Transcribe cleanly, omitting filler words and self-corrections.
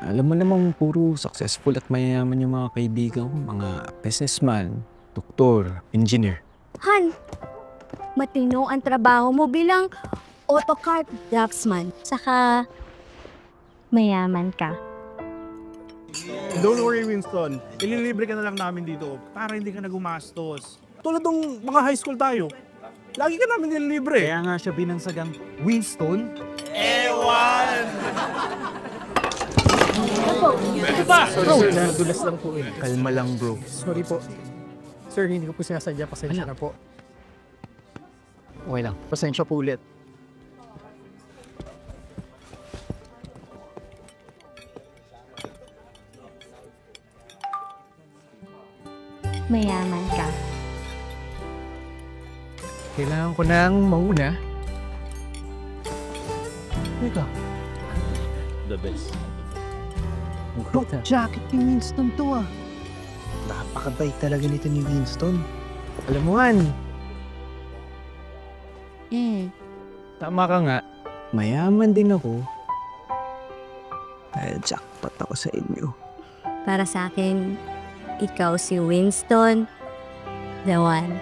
Alam mo namang puro successful at mayayaman yung mga kaibigan ko, mga businessman, doktor, engineer. Han, matino ang trabaho mo bilang AutoCAD draftsman. Saka, mayaman ka. Don't worry, Winston. Ililibre ka na lang namin dito para hindi ka na gumastos. Tulad ng mga high school tayo. Lagi ka namin nililibre. Kaya nga siya binangsagang Winston. Bro, nadulas lang po eh. Kalma lang, bro. Sorry po. Sir, hindi ko po sinasadya. Pasensya na po. Okay lang. Pasensya po ulit. Mayaman ka. Kailangan ko nang mauna. Teka. The best. Bro, jacket ni Winston to ah. Napakabait talaga nito ni Winston. Alam mo Han, Tama ka nga. Mayaman din ako. Dahil jackpot ako sa inyo. Para sa akin, ikaw si Winston, the one.